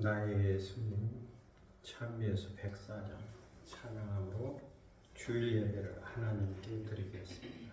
나의 예수님 찬미에서 104장 찬양함으로 주일 예배를 하나님께 드리겠습니다.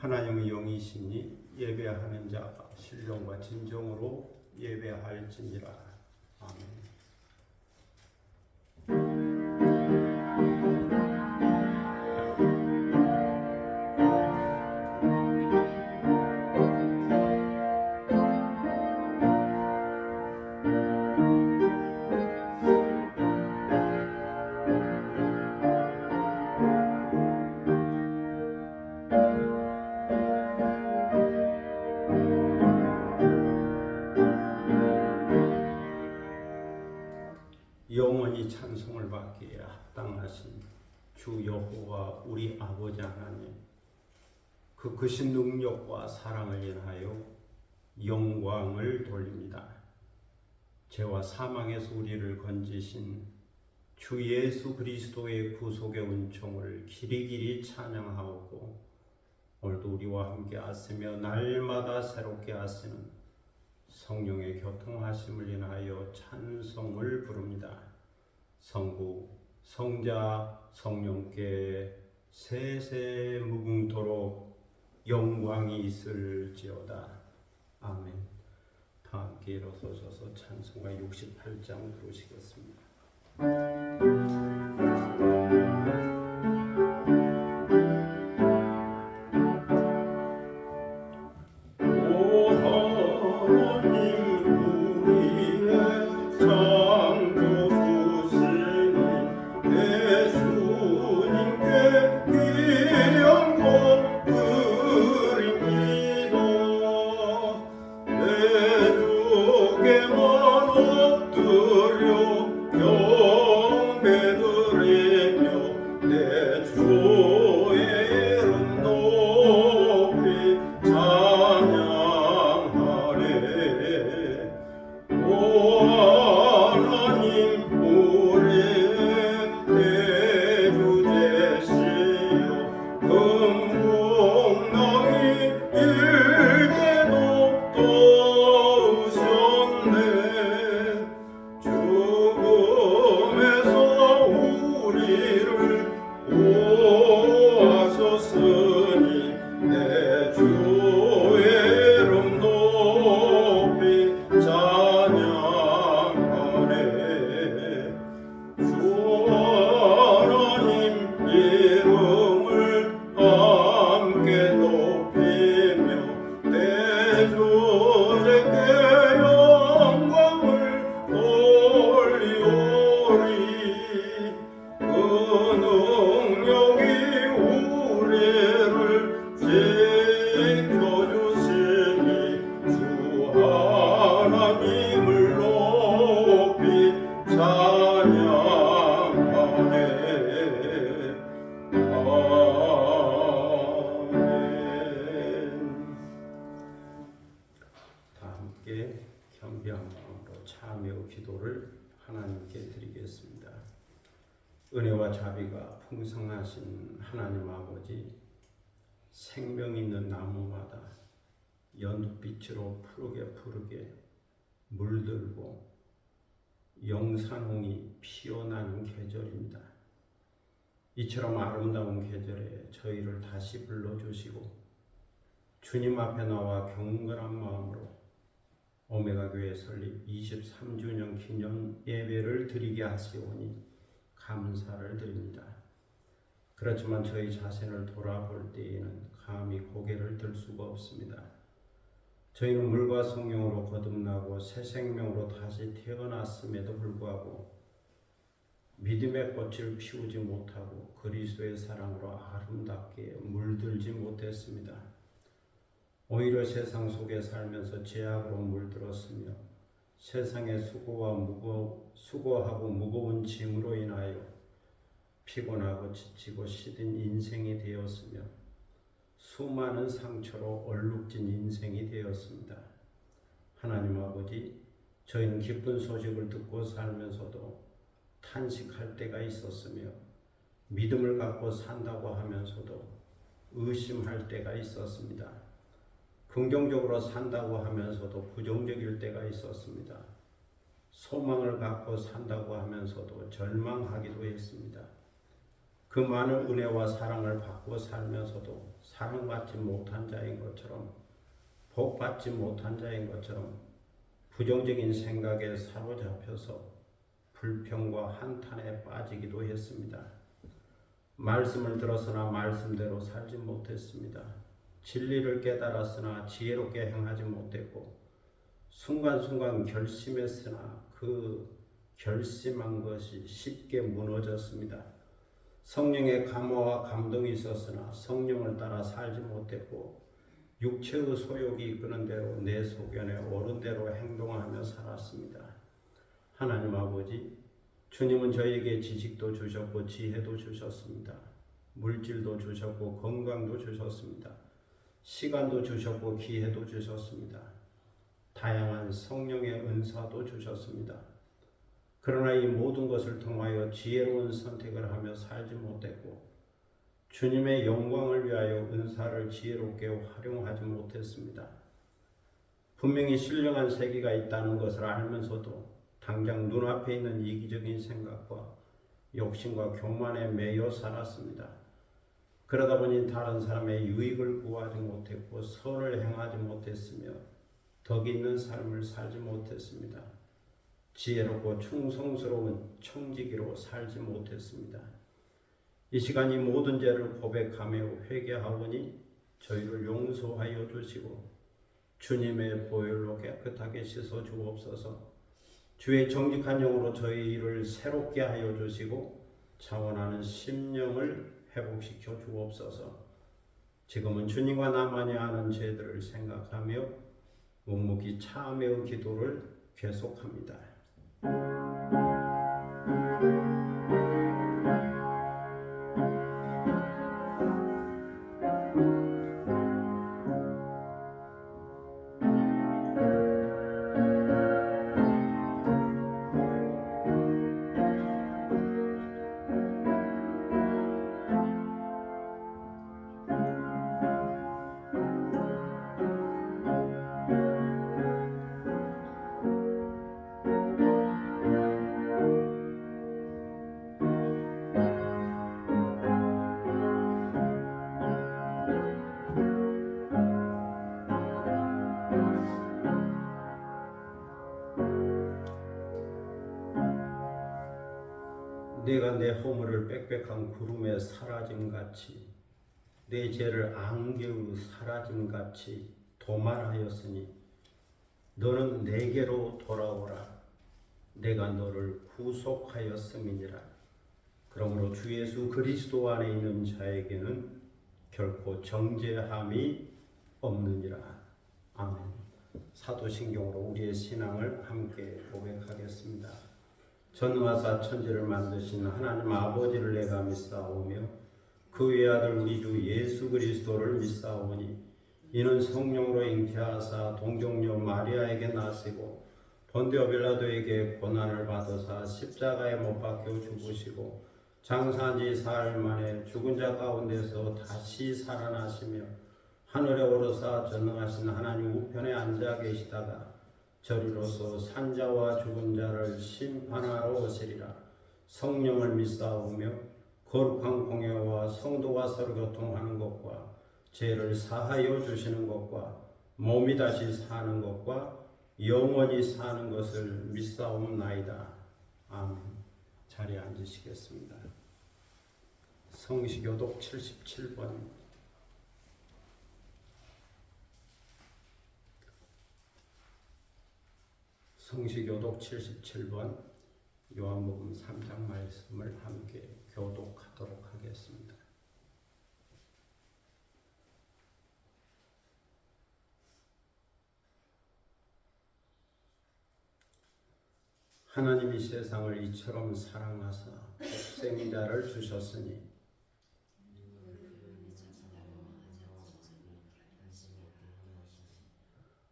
하나님의 영이시니 예배하는 자가 신령과 진정으로 예배할지니라. 아멘. 영원히 찬송을 받기에 합당하신 주 여호와 우리 아버지 하나님, 그 크신 능력과 사랑을 인하여 영광을 돌립니다. 죄와 사망에서 우리를 건지신 주 예수 그리스도의 구속의 은총을 길이길이 찬양하오고, 오늘도 우리와 함께 하시며 날마다 새롭게 하시는 성령의 교통하심을 인하여 찬송을 부릅니다. 성부, 성자, 성령께 세세 무궁토록 영광이 있을지어다. 아멘. 다 함께 일어서셔서 찬송가 68장 부르시겠습니다. 내 주께만 엎드려 하나님 우리의 대주제시여 금붕덩이 일대도 떠우셨네 죽음에서 우리를 구하셨으니 내 주의 이름 높이 찬양하네 주 하나님 이름을 함께 높이며 대주제께 영광을 돌리오리 그 능력이 우리를 지켜주시니 주 하나님을 높이 찬양하네 아멘. 다 함께 겸비한 마음으로 참여 기도를 하나님께 드리겠습니다. 은혜와 자비가 풍성하신 하나님 아버지, 생명 있는 나무마다 연두빛으로 푸르게 물들고 영산홍이 피어나는 계절입니다. 이처럼 아름다운 계절에 저희를 다시 불러주시고 주님 앞에 나와 경건한 마음으로 오메가 교회 설립 23주년 기념 예배를 드리게 하시오니 감사를 드립니다. 그렇지만 저희 자신을 돌아볼 때에는 감히 고개를 들 수가 없습니다. 저희는 물과 성령으로 거듭나고 새 생명으로 다시 태어났음에도 불구하고 믿음의 꽃을 피우지 못하고 그리스도의 사랑으로 아름답게 물들지 못했습니다. 오히려 세상 속에 살면서 죄악으로 물들었으며 세상의 수고하고 무거운 짐으로 인하여 피곤하고 지치고 시든 인생이 되었으며 수많은 상처로 얼룩진 인생이 되었습니다. 하나님 아버지, 저희는 기쁜 소식을 듣고 살면서도 탄식할 때가 있었으며 믿음을 갖고 산다고 하면서도 의심할 때가 있었습니다. 긍정적으로 산다고 하면서도 부정적일 때가 있었습니다. 소망을 갖고 산다고 하면서도 절망하기도 했습니다. 그 많은 은혜와 사랑을 받고 살면서도 사랑받지 못한 자인 것처럼, 복받지 못한 자인 것처럼 부정적인 생각에 사로잡혀서 불평과 한탄에 빠지기도 했습니다. 말씀을 들었으나 말씀대로 살지 못했습니다. 진리를 깨달았으나 지혜롭게 행하지 못했고 순간순간 결심했으나 그 결심한 것이 쉽게 무너졌습니다. 성령의 감화와 감동이 있었으나 성령을 따라 살지 못했고 육체의 소욕이 이끄는 대로 내 소견에 옳은 대로 행동하며 살았습니다. 하나님 아버지, 주님은 저에게 지식도 주셨고 지혜도 주셨습니다. 물질도 주셨고 건강도 주셨습니다. 시간도 주셨고 기회도 주셨습니다. 다양한 성령의 은사도 주셨습니다. 그러나 이 모든 것을 통하여 지혜로운 선택을 하며 살지 못했고 주님의 영광을 위하여 은사를 지혜롭게 활용하지 못했습니다. 분명히 신령한 세계가 있다는 것을 알면서도 당장 눈앞에 있는 이기적인 생각과 욕심과 교만에 매여 살았습니다. 그러다 보니 다른 사람의 유익을 구하지 못했고 선을 행하지 못했으며 덕 있는 삶을 살지 못했습니다. 지혜롭고 충성스러운 청지기로 살지 못했습니다. 이 시간 이 모든 죄를 고백하며 회개하오니 저희를 용서하여 주시고 주님의 보혈로 깨끗하게 씻어 주옵소서. 주의 정직한 영으로 저희를 새롭게 하여 주시고 자원하는 심령을 회복시켜 주옵소서. 지금은 주님과 나만이 아는 죄들을 생각하며 묵묵히 참회의 기도를 계속합니다. 내가 내 허물을 빽빽한 구름에 사라짐같이 내 죄를 안개의 사라짐같이 도말하였으니 너는 내게로 돌아오라. 내가 너를 구속하였음이니라. 그러므로 주 예수 그리스도 안에 있는 자에게는 결코 정죄함이 없느니라. 아멘. 사도신경으로 우리의 신앙을 함께 고백하겠습니다. 전능하사 천지를 만드신 하나님 아버지를 내가 믿사오며 그 외아들 우리 주 예수 그리스도를 믿사오니 이는 성령으로 잉태하사 동정녀 마리아에게 나시고 본디오 빌라도에게 고난을 받으사 십자가에 못 박혀 죽으시고 장사한 지 사흘 만에 죽은 자 가운데서 다시 살아나시며 하늘에 오르사 전능하신 하나님 우편에 앉아 계시다가 저리로서 산자와 죽은 자를 심판하러 오시리라. 성령을 믿사오며 거룩한 공예와 성도와 서로 교통하는 것과 죄를 사하여 주시는 것과 몸이 다시 사는 것과 영원히 사는 것을 믿사옵나이다. 아멘. 자리에 앉으시겠습니다. 성시교독 77번입니다. 성시교독 77번 요한복음 3장 말씀을 함께 교독하도록 하겠습니다. 하나님이 세상을 이처럼 사랑하사 독생자를 주셨으니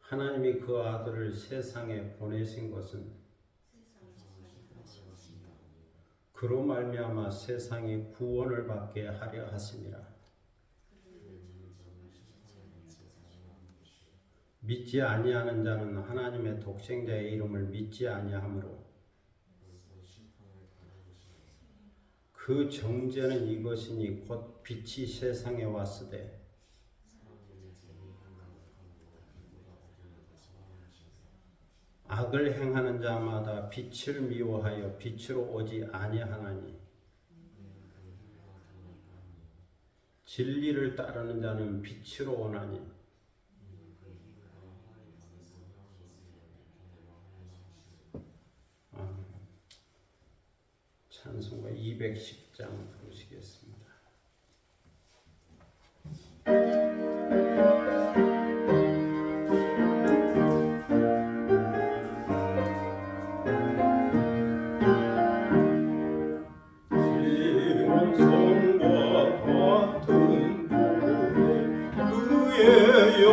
하나님이 그 아들을 세상에 보내신 것은 그로 말미암아 세상이 구원을 받게 하려 하심이라. 믿지 아니하는 자는 하나님의 독생자의 이름을 믿지 아니하므로 그 정죄는 이것이니 곧 빛이 세상에 왔으되 악을 행하는 자마다 빛을 미워하여 빛으로 오지 아니하나니 진리를 따르는 자는 빛으로 오나니 찬송가 210장 부르시겠습니다. 주의 자녀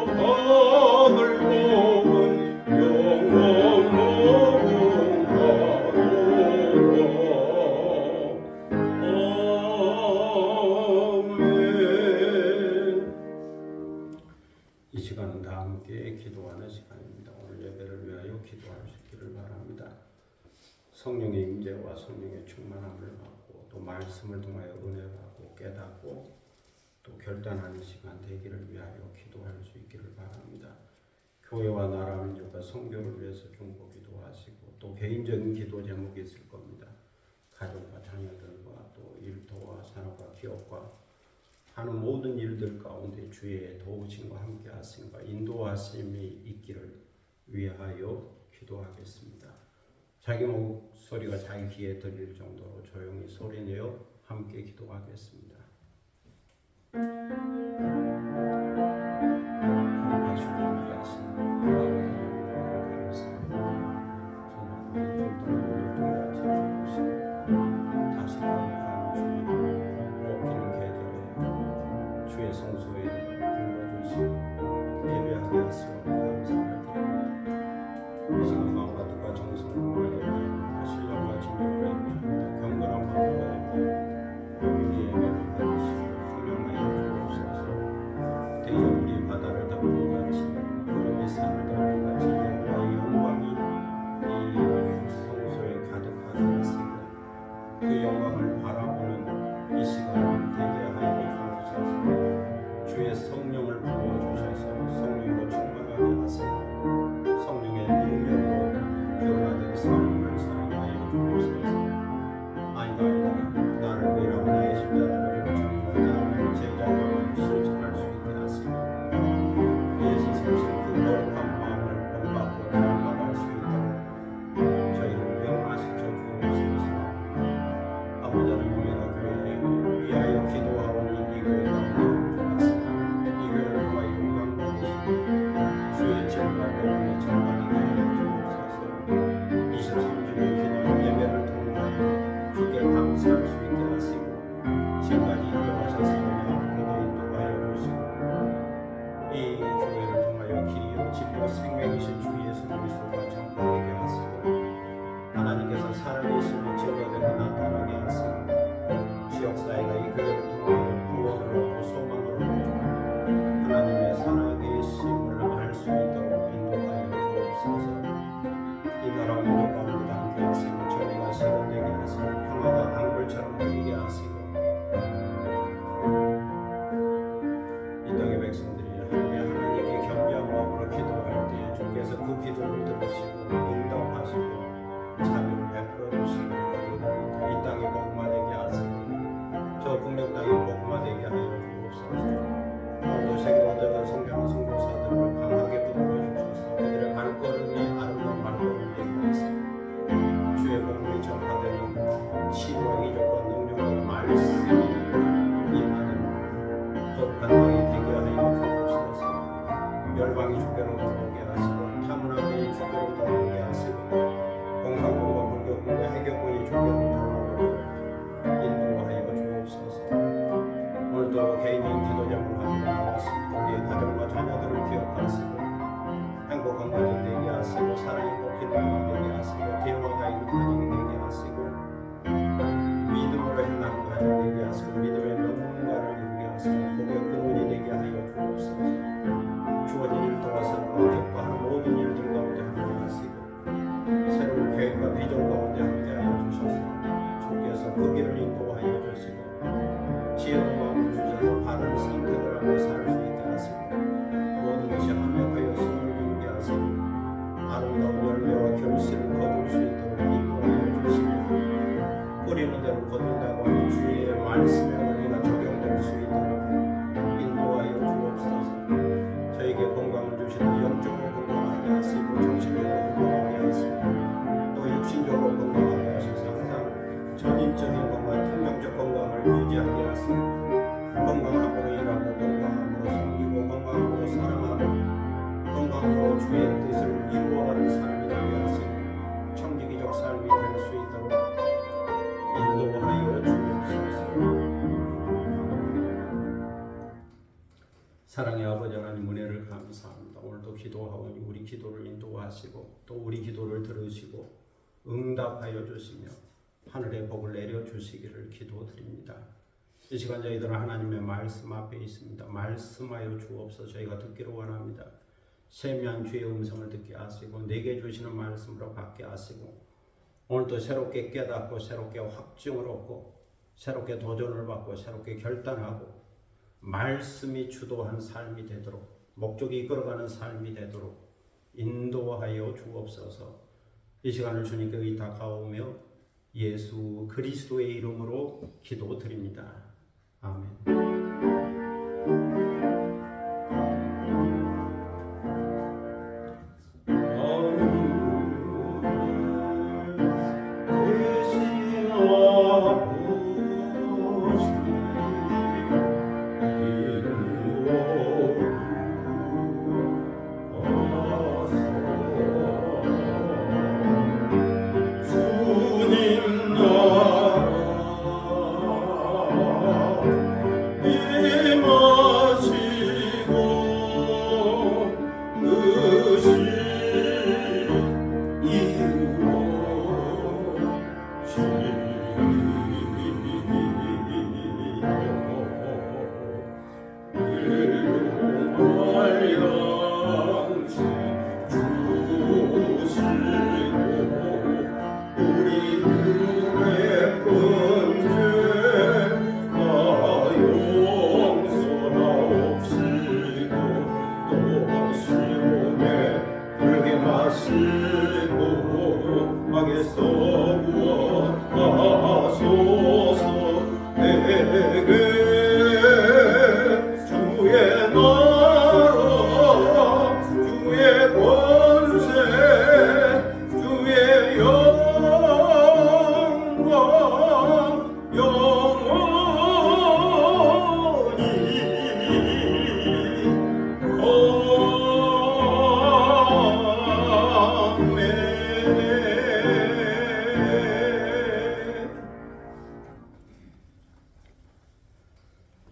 받을 복은 영원 이 시간은 다 함께 기도하는 시간입니다. 오늘 예배를 위하여 기도할 수 있기를 바랍니다. 성령의 임재와 성령의 충만함을 받고 또 말씀을 통하여 은혜를 받고 깨닫고 또 결단하는 시간 되기를 위하여 기도할 수 있기를 바랍니다. 교회와 나라 민족과 선교를 위해서 중보기도 하시고 또 개인적인 기도 제목이 있을 겁니다. 가족과 자녀들과 또 일터와 산업과 기업과 하는 모든 일들 가운데 주의 도우심과 함께 하심과 인도하심이 있기를 위하여 기도하겠습니다. 자기 목소리가 자기 귀에 들릴 정도로 조용히 소리내어 함께 기도하겠습니다. 주의 성소에 불러주시고 예배하게 하시고 감사를 드립니다. 이 시간 마음과 뜻과 정성을 다하여 신령과 진정을 해주셨다. 경건함과 도와주시고 우리의 예배를 받으시고 훌륭하여 주옵소서. 대여 우리 바다를 덮은 같이 구름이 산을 덮은 같이 여호와의 영광이 이 성소에 가득하게 하십니다. 그 영광을 바라보는 이 시간을 되게 하여 주옵소서. 주의 성령을 부어주셔서 성령으로 충만하게 하시고 성령의 능력으로 변화된 삶을 살아가여 주옵소서. 아니다 나를 위하여 나의 십자가를 져주고 나를 제자로 실천할 수 있게 하시고 예수 성신 그 거룩한 마음을 본받고 닮아갈 수 있도록 저희를 명하시켜 주옵소서. 아버지 하나님 우리가 교회에 위하여 기도하오니 이 교회가 주의 질과 배움이 전파되게 하여 주옵소서. 23주년 기념 예배를 통하여 주께 감사할 수 있게 하시고 지금까지 인도하셨으니 앞으로도 인도하여 주시고 이 교회를 통하여 길이요 진리요 생명이신 주 예수 그리스도가 전파되게 하시고 하나님께서 살아계심이 증거되고 나타나게 하시고 지역사회가 이 교회를 통하여 구원을 얻고 소망을 얻고 하나님의 살아계심을 알 수 있도록 인도하여 주옵소서. 이 나라 민족 가운데 함께 하시고 정의가 실현되게 하시고 평화가 강물처럼 흐르게 하시고 이 땅의 백성들이 하나님께 겸비한 마음으로 기도할 때에 주께서 그 기도를 들으시고 응답하시고 자비를 베풀어 주시고 이 땅이 복음화되게 하시고 저 북녘 땅이 복음화되게 하여 주옵소서. 오늘도 세계로 들어간 성경과 선교사들을 강하게 붙들어 주셔서 그들의 발걸음이 아름다운 발걸음이 되게 하시고 주의 복음이 전파되는 치유와 이적과 능력과 말씀이 임하는 거룩한 땅이 되게 하여 주옵소서. 열방이 주께로 돌아오게 하시고 타문화군이 주께로 돌아오게 하시고 공산군과 불교군과 해교군이 주께로 돌아오도록 인도하여 주옵소서. 오늘도 개인적인 기도 제목을 가지고 나왔습니다. 우리의 가정과 자녀들을 기억하시고 행복한 가정 되게 하시고 사랑이 꽃피는 가정 되게 하시고 대화가 있는 가정이 되게 하시고 믿음으로 행하는 가정 되게 하시고 믿음의 전문가를 이루게 하시고 복의 근원이 되게 하여 주옵소서. 주어진 일 도와서는 기뻐하는 모든 일들 가운데 함께 하시고 새로운 계획과 비전 가운데 함께 하여 주셔서 주께서 그 길을 인도하여 주시고 지혜로운 마음을 주셔서 바른 선택을 하고 살 수 있게 하시고 모든 것이 합력하여 선을 이루게 하시고 아름다운 열매와 결실을 거둘 수 있도록 인도하여 주시고 뿌리는 대로 거둔다고 하는 주의 말씀의 원리가 적용될 수 있도록 인도하여 주옵소서. 저에게 건강을 주시는 영적으로 건강하게 하시고 정신적으로 건강하게 하시고 또 육신적으로 건강하게 하셔서 항상 전인적인 건강, 긍정적 건강을 유지하게 하시고 건강함으로 일하고 건강함으로 섬기고 건강함으로 사랑하고 건강함으로 주의 뜻을 이루어가는 삶이 되게 하시고 청지기적 삶이 될 수 있도록 인도하여 주옵소서. 사랑의 아버지 하나님 은혜를 감사합니다. 오늘도 기도하오니 우리 기도를 인도하시고 또 우리 기도를 들으시고 응답하여 주시며 하늘의 복을 내려주시기를 기도드립니다. 이 시간 저희들은 하나님의 말씀 앞에 있습니다. 말씀하여 주옵소서. 저희가 듣기를 원합니다. 세미한 주의 음성을 듣게 하시고 내게 주시는 말씀으로 받게 하시고 오늘도 새롭게 깨닫고 새롭게 확증을 얻고 새롭게 도전을 받고 새롭게 결단하고 말씀이 주도한 삶이 되도록 목적이 이끌어가는 삶이 되도록 인도하여 주옵소서. 이 시간을 주님께 의탁하오며 예수 그리스도의 이름으로 기도드립니다. 아멘.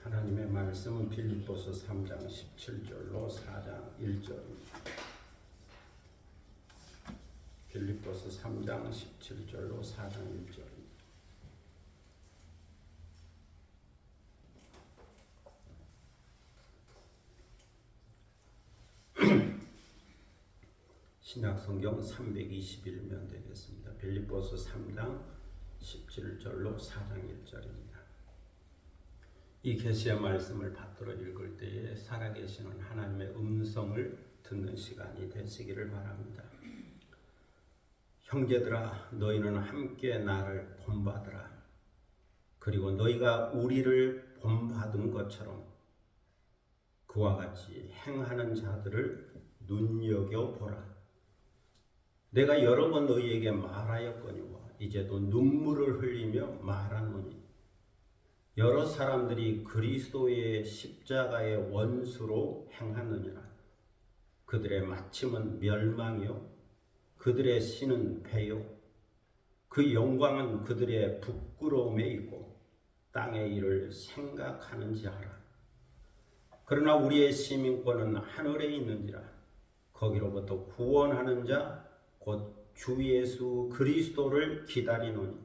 하나님의 말씀은 빌립보서 3장 17절로 4장 1절입니다. 빌립보서 3장 17절로 4장 1절입니다. 신약성경 321면 되겠습니다. 빌립보서 3장 17절로 4장 1절입니다. 이 계시의 말씀을 받들어 읽을 때에 살아계시는 하나님의 음성을 듣는 시간이 되시기를 바랍니다. 형제들아, 너희는 함께 나를 본받으라. 그리고 너희가 우리를 본받은 것처럼 그와 같이 행하는 자들을 눈여겨보라. 내가 여러 번 너희에게 말하였거니와 이제도 눈물을 흘리며 말하노니 여러 사람들이 그리스도의 십자가의 원수로 행하느니라. 그들의 마침은 멸망이요 그들의 신은 패요 그 영광은 그들의 부끄러움에 있고 땅의 일을 생각하는지 알아. 그러나 우리의 시민권은 하늘에 있는지라. 거기로부터 구원하는 자 곧 주 예수 그리스도를 기다리노니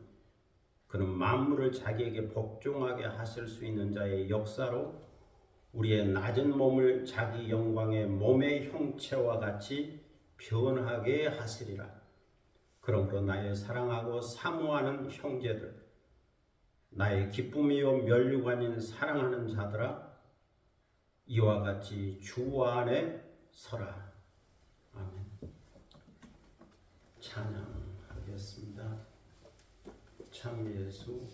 그는 만물을 자기에게 복종하게 하실 수 있는 자의 역사로 우리의 낮은 몸을 자기 영광의 몸의 형체와 같이 변하게 하시리라. 그러므로 나의 사랑하고 사모하는 형제들, 나의 기쁨이요 면류관인 사랑하는 자들아, 이와 같이 주 안에 서라. 아멘. 찬양하겠습니다. 참 예수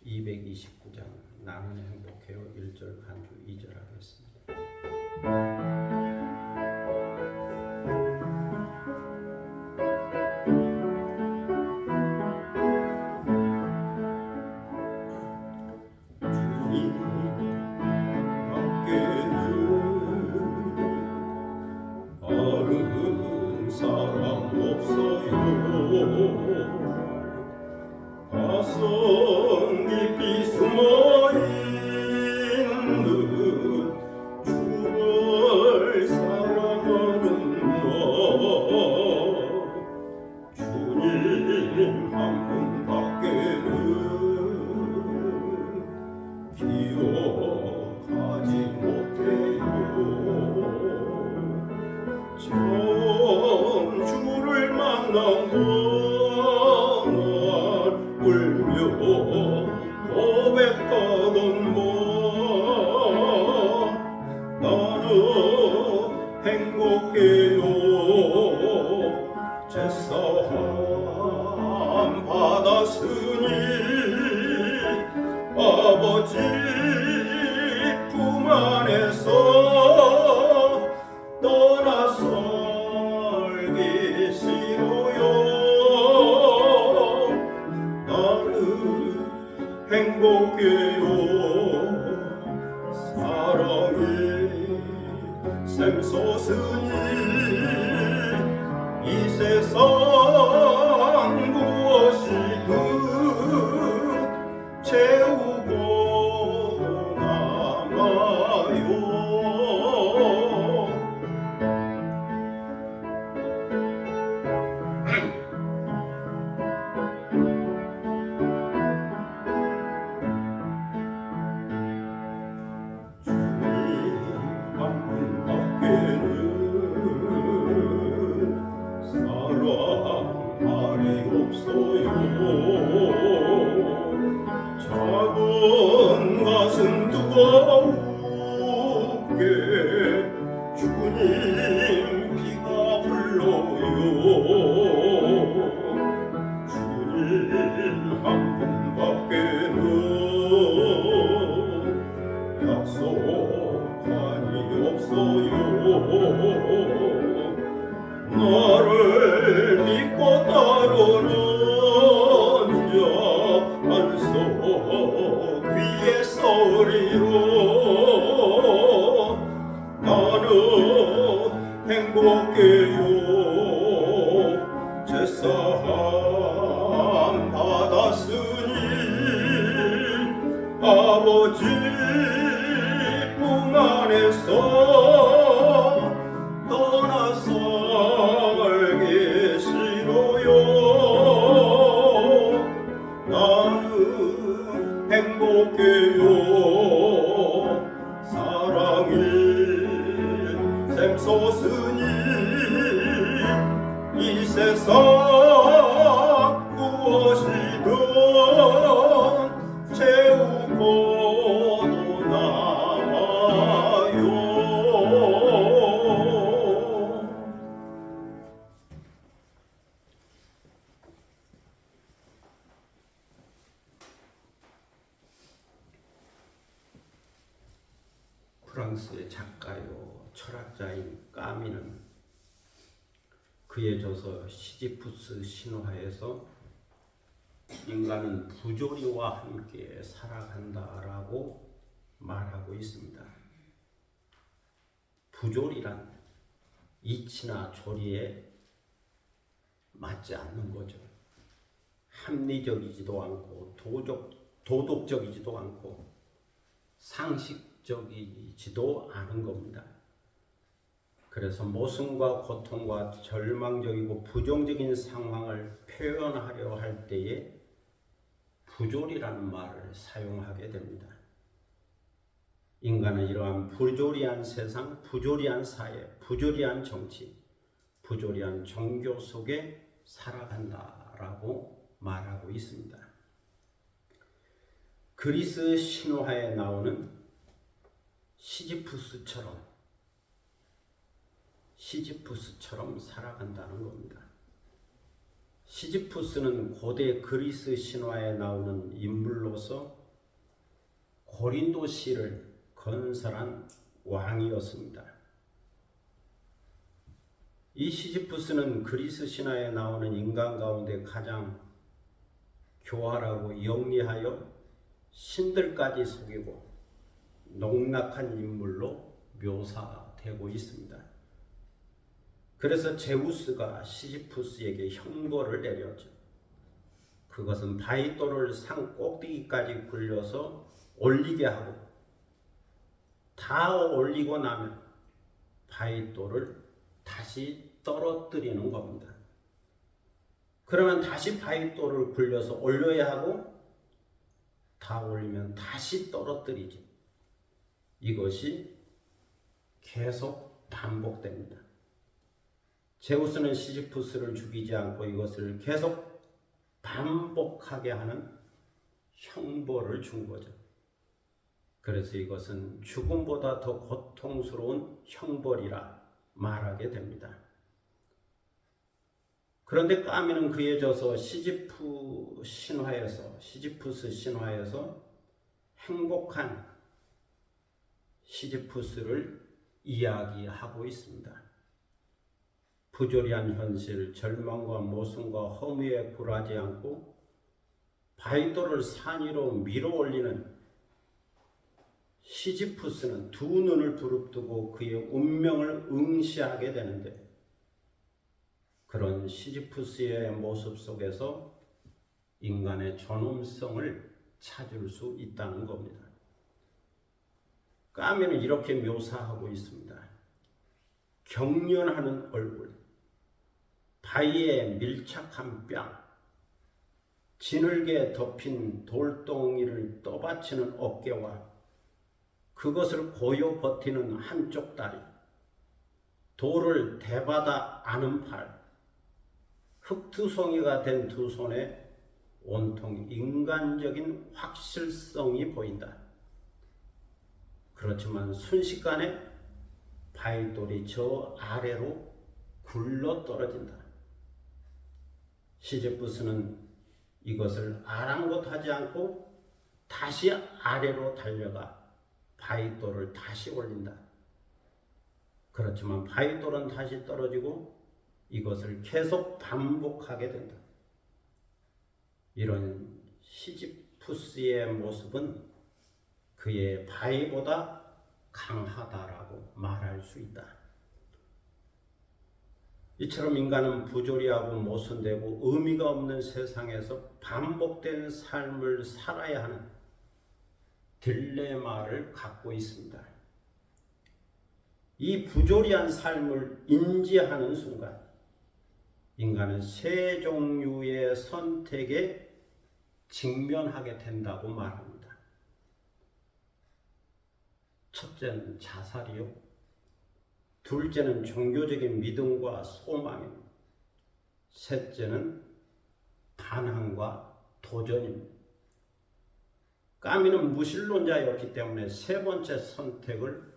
229장 나는 행복해요 1절 간주 2절 하겠습니다. 가슴 깊이 숨어있는 주를 사랑하는 너 주님 한 분 밖에는 행복해요. 제사함 받았으니 아버지 품 안에서 떠나 살기 싫어요. 나는 행복해요. 사랑이 샘솟으니 이 세상 무엇이든 채우고 남아요. 한 분밖에는 사랑할이 없어요. 작은 가슴 뜨겁게 주님 피가 흘러요. 주님 한 분밖에는 약속한이 없어요. 나를 믿고 따르는 자 안속 위에 서리요. 나는 행복해요. 제사함 받았으니 아버지 품 안에서 떠나 살기 싫어요. 나는 행복해요. 사랑이 샘솟으니 이 세상 무엇이든 채우고도 남아요. 프랑스의 작가요 철학자인 까미는 그의 저서 시지푸스 신화에서 인간은 부조리와 함께 살아간다라고 말하고 있습니다. 부조리란 이치나 조리에 맞지 않는 거죠. 합리적이지도 않고 도덕적이지도 않고 상식적이지도 않은 겁니다. 그래서 모순과 고통과 절망적이고 부정적인 상황을 표현하려 할 때에 부조리라는 말을 사용하게 됩니다. 인간은 이러한 부조리한 세상, 부조리한 사회, 부조리한 정치, 부조리한 종교 속에 살아간다라고 말하고 있습니다. 그리스 신화에 나오는 시지푸스처럼 살아간다는 겁니다. 시지푸스는 고대 그리스 신화에 나오는 인물로서 고린도시를 건설한 왕이었습니다. 이 시지푸스는 그리스 신화에 나오는 인간 가운데 가장 교활하고 영리하여 신들까지 속이고 농락한 인물로 묘사되고 있습니다. 그래서 제우스가 시지푸스에게 형벌을 내렸죠. 그것은 바위돌을 산 꼭대기까지 굴려서 올리게 하고 다 올리고 나면 바위돌을 다시 떨어뜨리는 겁니다. 그러면 다시 바위돌을 굴려서 올려야 하고 다 올리면 다시 떨어뜨리지. 이것이 계속 반복됩니다. 제우스는 시지푸스를 죽이지 않고 이것을 계속 반복하게 하는 형벌을 준 거죠. 그래서 이것은 죽음보다 더 고통스러운 형벌이라 말하게 됩니다. 그런데 까미는 그에 져서 시지푸스 신화에서 행복한 시지푸스를 이야기하고 있습니다. 부조리한 현실, 절망과 모순과 허무에 굴하지 않고 바위돌을 산 위로 밀어 올리는 시지푸스는 두 눈을 부릅뜨고 그의 운명을 응시하게 되는데, 그런 시지푸스의 모습 속에서 인간의 존엄성을 찾을 수 있다는 겁니다. 까미는 이렇게 묘사하고 있습니다. 경련하는 얼굴, 바위에 밀착한 뺨, 진흙에 덮인 돌덩이를 떠받치는 어깨와 그것을 고요 버티는 한쪽 다리, 돌을 대받아 아는 팔, 흙투성이가 된 두 손에 온통 인간적인 확실성이 보인다. 그렇지만 순식간에 바위돌이 저 아래로 굴러 떨어진다. 시지푸스는 이것을 아랑곳하지 않고 다시 아래로 달려가 바위돌을 다시 올린다. 그렇지만 바위돌은 다시 떨어지고 이것을 계속 반복하게 된다. 이런 시지푸스의 모습은 그의 바위보다 강하다라고 말할 수 있다. 이처럼 인간은 부조리하고 모순되고 의미가 없는 세상에서 반복된 삶을 살아야 하는 딜레마를 갖고 있습니다. 이 부조리한 삶을 인지하는 순간 인간은 세 종류의 선택에 직면하게 된다고 말합니다. 첫째는 자살이요. 둘째는 종교적인 믿음과 소망입니다. 셋째는 반항과 도전입니다. 까미는 무신론자였기 때문에 세 번째 선택을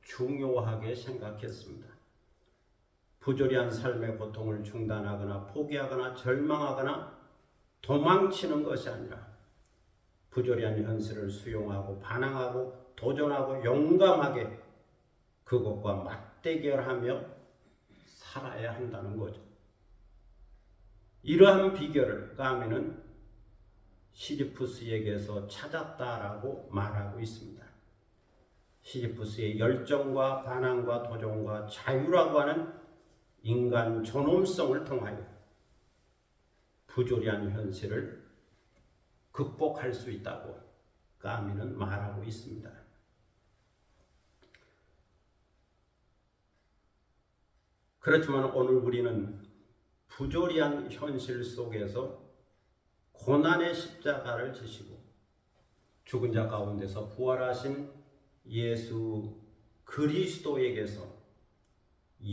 중요하게 생각했습니다. 부조리한 삶의 고통을 중단하거나 포기하거나 절망하거나 도망치는 것이 아니라 부조리한 현실을 수용하고 반항하고 도전하고 용감하게 그것과 맞대결하며 살아야 한다는 거죠. 이러한 비결을 까미는 시지푸스에게서 찾았다라고 말하고 있습니다. 시지푸스의 열정과 반항과 도전과 자유라고 하는 인간 존엄성을 통하여 부조리한 현실을 극복할 수 있다고 까미는 말하고 있습니다. 그렇지만 오늘 우리는 부조리한 현실 속에서 고난의 십자가를 지시고 죽은 자 가운데서 부활하신 예수 그리스도에게서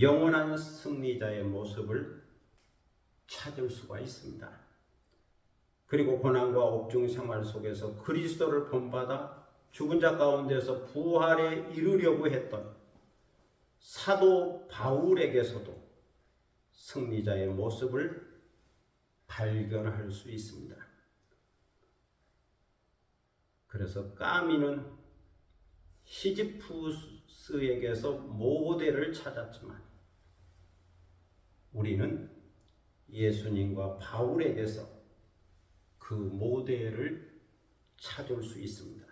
영원한 승리자의 모습을 찾을 수가 있습니다. 그리고 고난과 옥중 생활 속에서 그리스도를 본받아 죽은 자 가운데서 부활에 이르려고 했던 사도 바울에게서도 승리자의 모습을 발견할 수 있습니다. 그래서 까미는 시지푸스에게서 모델을 찾았지만 우리는 예수님과 바울에게서 그 모델을 찾을 수 있습니다.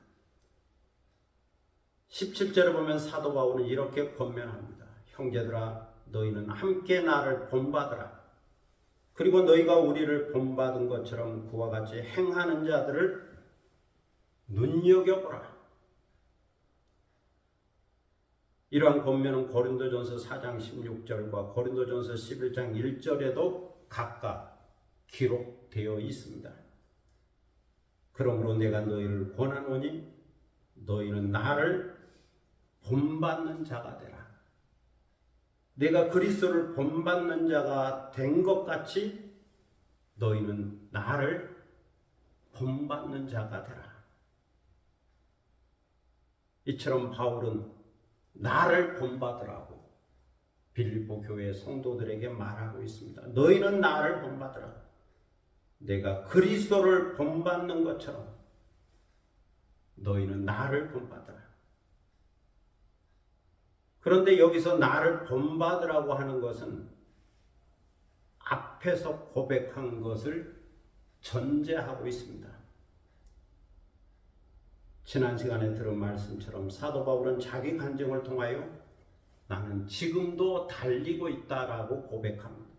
17절에 보면 사도 바울은 이렇게 권면합니다. 형제들아, 너희는 함께 나를 본받으라. 그리고 너희가 우리를 본받은 것처럼 그와 같이 행하는 자들을 눈여겨보라. 이러한 권면은 고린도전서 4장 16절과 고린도전서 11장 1절에도 각각 기록되어 있습니다. 그러므로 내가 너희를 권하노니 너희는 나를 본받는 자가 되라. 내가 그리스도를 본받는 자가 된 것 같이 너희는 나를 본받는 자가 되라. 이처럼 바울은 나를 본받으라고 빌립보 교회 성도들에게 말하고 있습니다. 너희는 나를 본받으라. 내가 그리스도를 본받는 것처럼 너희는 나를 본받으라. 그런데 여기서 나를 본받으라고 하는 것은 앞에서 고백한 것을 전제하고 있습니다. 지난 시간에 들은 말씀처럼 사도 바울은 자기 간증을 통하여 나는 지금도 달리고 있다라고 고백합니다.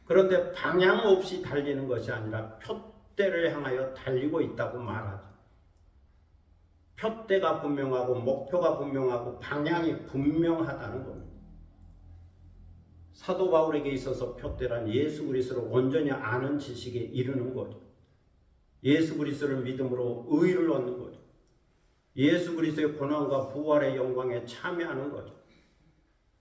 그런데 방향 없이 달리는 것이 아니라 표대를 향하여 달리고 있다고 말하죠. 표대가 분명하고 목표가 분명하고 방향이 분명하다는 겁니다. 사도 바울에게 있어서 표대란 예수 그리스도를 온전히 아는 지식에 이르는 거죠. 예수 그리스도를 믿음으로 의를 얻는 거죠. 예수 그리스도의 고난과 부활의 영광에 참여하는 거죠.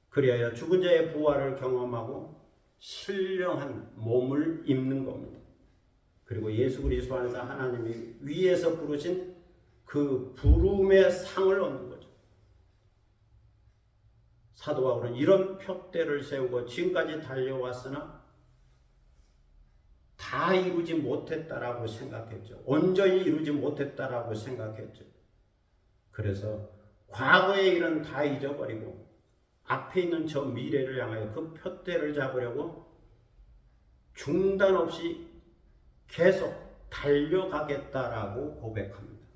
그리하여 죽은 자의 부활을 경험하고 신령한 몸을 입는 겁니다. 그리고 예수 그리스도 안에서 하나님이 위에서 부르신 그 부름의 상을 얻는 거죠. 사도 바울은 이런 표대를 세우고 지금까지 달려왔으나 다 이루지 못했다라고 생각했죠. 온전히 이루지 못했다라고 생각했죠. 그래서 과거의 일은 다 잊어버리고 앞에 있는 저 미래를 향하여 그 표대를 잡으려고 중단 없이 계속 달려가겠다라고 고백합니다.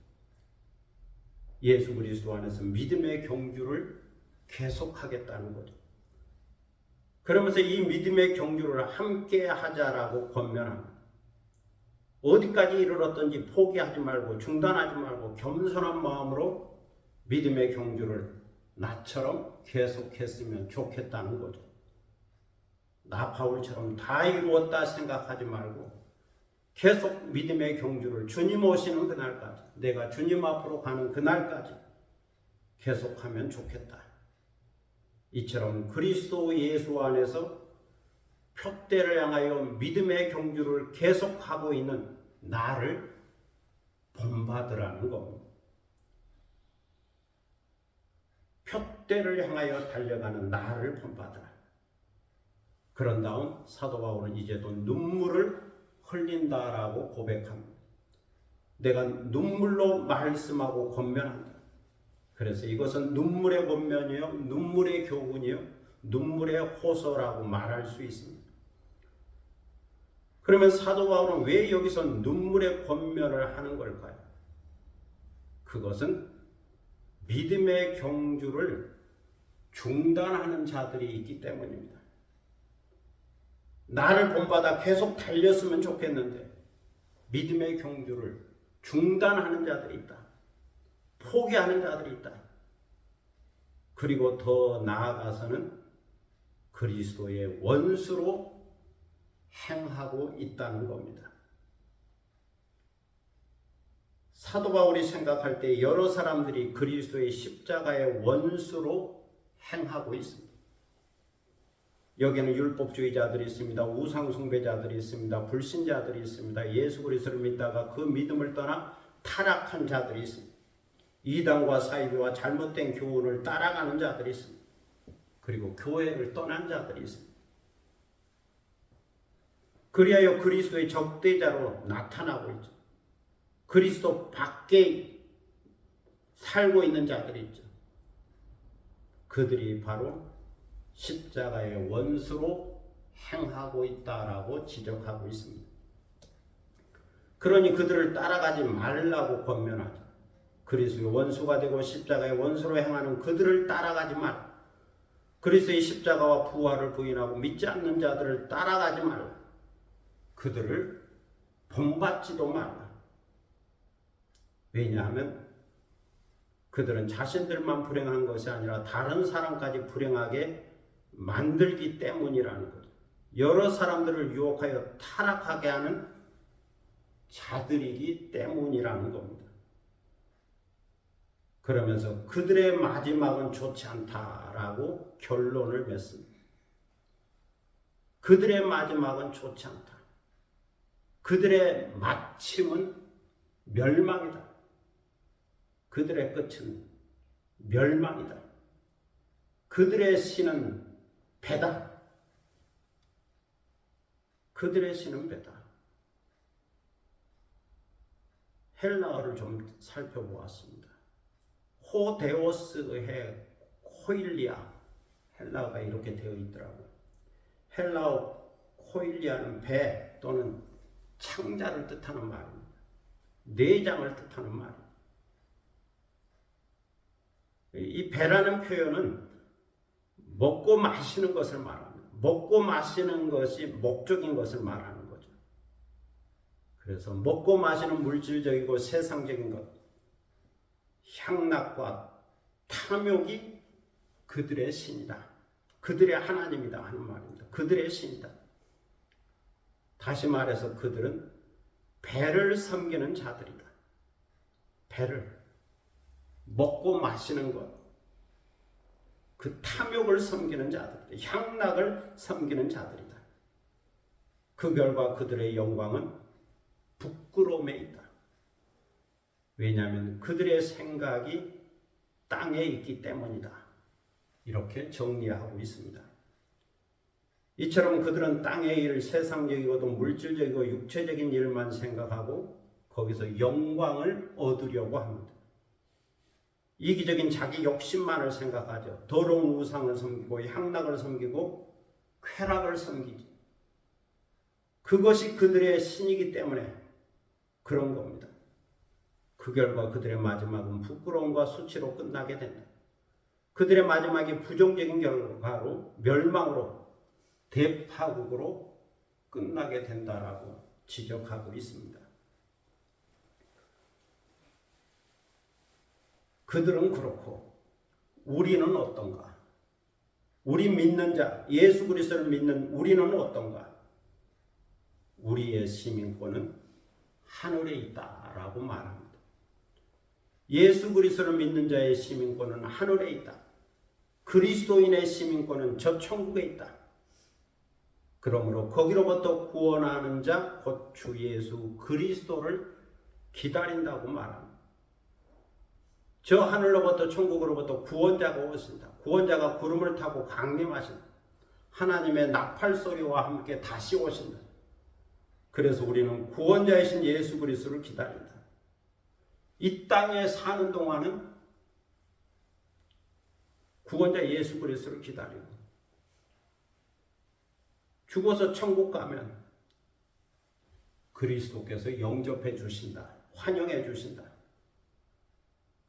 예수 그리스도 안에서 믿음의 경주를 계속하겠다는 거죠. 그러면서 이 믿음의 경주를 함께 하자라고 권면합니다. 어디까지 이르렀든지 포기하지 말고 중단하지 말고 겸손한 마음으로 믿음의 경주를 나처럼 계속했으면 좋겠다는 거죠. 나 바울처럼 다 이루었다 생각하지 말고 계속 믿음의 경주를 주님 오시는 그날까지, 내가 주님 앞으로 가는 그날까지 계속하면 좋겠다. 이처럼 그리스도 예수 안에서 표대를 향하여 믿음의 경주를 계속하고 있는 나를 본받으라는 겁니다. 표대를 향하여 달려가는 나를 본받으라. 그런 다음 사도 바울은 이제도 눈물을 흘린다라고 고백합니다. 내가 눈물로 말씀하고 권면한다. 그래서 이것은 눈물의 권면이요, 눈물의 교훈이요, 눈물의 호소라고 말할 수 있습니다. 그러면 사도 바울은 왜 여기서 눈물의 권면을 하는 걸까요? 그것은 믿음의 경주를 중단하는 자들이 있기 때문입니다. 나를 본받아 계속 달렸으면 좋겠는데 믿음의 경주를 중단하는 자들이 있다. 포기하는 자들이 있다. 그리고 더 나아가서는 그리스도의 원수로 행하고 있다는 겁니다. 사도 바울이 생각할 때 여러 사람들이 그리스도의 십자가의 원수로 행하고 있습니다. 여기는 율법주의자들이 있습니다. 우상숭배자들이 있습니다. 불신자들이 있습니다. 예수 그리스도를 믿다가 그 믿음을 떠나 타락한 자들이 있습니다. 이단과 사이비와 잘못된 교훈을 따라가는 자들이 있습니다. 그리고 교회를 떠난 자들이 있습니다. 그리하여 그리스도의 적대자로 나타나고 있죠. 그리스도 밖에 살고 있는 자들이 있죠. 그들이 바로 십자가의 원수로 행하고 있다라고 지적하고 있습니다. 그러니 그들을 따라가지 말라고 권면하죠. 그리스도의 원수가 되고 십자가의 원수로 행하는 그들을 따라가지 말. 그리스도의 십자가와 부활을 부인하고 믿지 않는 자들을 따라가지 말라. 그들을 본받지도 말라. 왜냐하면 그들은 자신들만 불행한 것이 아니라 다른 사람까지 불행하게 만들기 때문이라는 거죠. 여러 사람들을 유혹하여 타락하게 하는 자들이기 때문이라는 겁니다. 그러면서 그들의 마지막은 좋지 않다라고 결론을 맺습니다. 그들의 마지막은 좋지 않다. 그들의 마침은 멸망이다. 그들의 끝은 멸망이다. 그들의 신은 배다. 그들의 신은 배다. 헬라어를 좀 살펴보았습니다. 호데오스의 코일리아, 헬라어가 이렇게 되어 있더라고요. 헬라어 코일리아는 배 또는 창자를 뜻하는 말입니다. 내장을 뜻하는 말입니다. 이 배라는 표현은 먹고 마시는 것을 말합니다. 먹고 마시는 것이 목적인 것을 말하는 거죠. 그래서 먹고 마시는 물질적이고 세상적인 것, 향락과 탐욕이 그들의 신이다. 그들의 하나님이다 하는 말입니다. 그들의 신이다. 다시 말해서 그들은 배를 섬기는 자들이다. 배를 먹고 마시는 것, 그 탐욕을 섬기는 자들이다. 향락을 섬기는 자들이다. 그 결과 그들의 영광은 부끄러움에 있다. 왜냐하면 그들의 생각이 땅에 있기 때문이다. 이렇게 정리하고 있습니다. 이처럼 그들은 땅의 일, 세상적이고도 물질적이고 육체적인 일만 생각하고 거기서 영광을 얻으려고 합니다. 이기적인 자기 욕심만을 생각하죠. 더러운 우상을 섬기고 향락을 섬기고 쾌락을 섬기지. 그것이 그들의 신이기 때문에 그런 겁니다. 그 결과 그들의 마지막은 부끄러움과 수치로 끝나게 된다. 그들의 마지막이 부정적인 결과로 멸망으로 대파국으로 끝나게 된다라고 지적하고 있습니다. 그들은 그렇고 우리는 어떤가? 우리 믿는 자, 예수 그리스도를 믿는 우리는 어떤가? 우리의 시민권은 하늘에 있다라고 말합니다. 예수 그리스도를 믿는 자의 시민권은 하늘에 있다. 그리스도인의 시민권은 저 천국에 있다. 그러므로 거기로부터 구원하는 자, 곧 주 예수 그리스도를 기다린다고 말합니다. 저 하늘로부터 천국으로부터 구원자가 오신다. 구원자가 구름을 타고 강림하신다. 하나님의 나팔 소리와 함께 다시 오신다. 그래서 우리는 구원자이신 예수 그리스도를 기다린다. 이 땅에 사는 동안은 구원자 예수 그리스도를 기다리고 죽어서 천국 가면 그리스도께서 영접해 주신다. 환영해 주신다.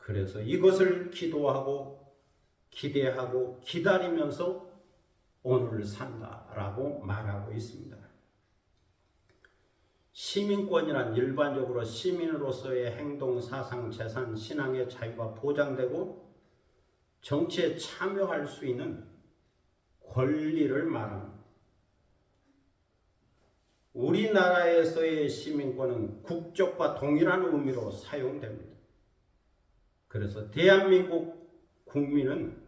그래서 이것을 기도하고 기대하고 기다리면서 오늘을 산다라고 말하고 있습니다. 시민권이란 일반적으로 시민으로서의 행동, 사상, 재산, 신앙의 자유가 보장되고 정치에 참여할 수 있는 권리를 말합니다. 우리나라에서의 시민권은 국적과 동일한 의미로 사용됩니다. 그래서 대한민국 국민은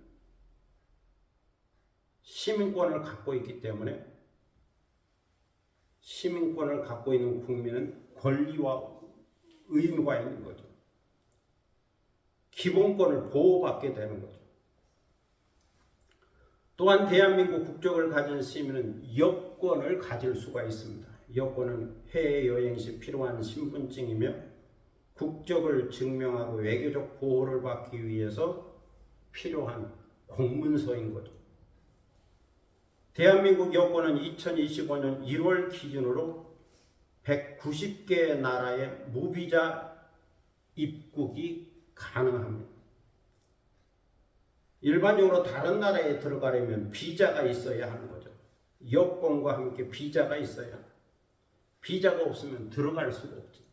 시민권을 갖고 있기 때문에 시민권을 갖고 있는 국민은 권리와 의무가 있는 거죠. 기본권을 보호받게 되는 거죠. 또한 대한민국 국적을 가진 시민은 여권을 가질 수가 있습니다. 여권은 해외여행 시 필요한 신분증이며 국적을 증명하고 외교적 보호를 받기 위해서 필요한 공문서인 거죠. 대한민국 여권은 2025년 1월 기준으로 190개 나라의 무비자 입국이 가능합니다. 일반적으로 다른 나라에 들어가려면 비자가 있어야 하는 거죠. 여권과 함께 비자가 있어야 합니다. 비자가 없으면 들어갈 수가 없죠.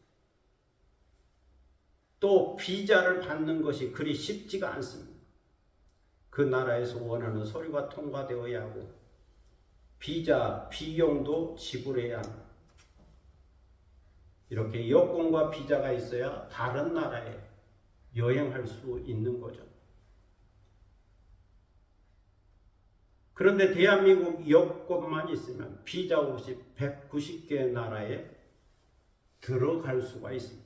또 비자를 받는 것이 그리 쉽지가 않습니다. 그 나라에서 원하는 서류가 통과되어야 하고 비자 비용도 지불해야 합니다. 이렇게 여권과 비자가 있어야 다른 나라에 여행할 수 있는 거죠. 그런데 대한민국 여권만 있으면 비자 없이 190개 나라에 들어갈 수가 있습니다.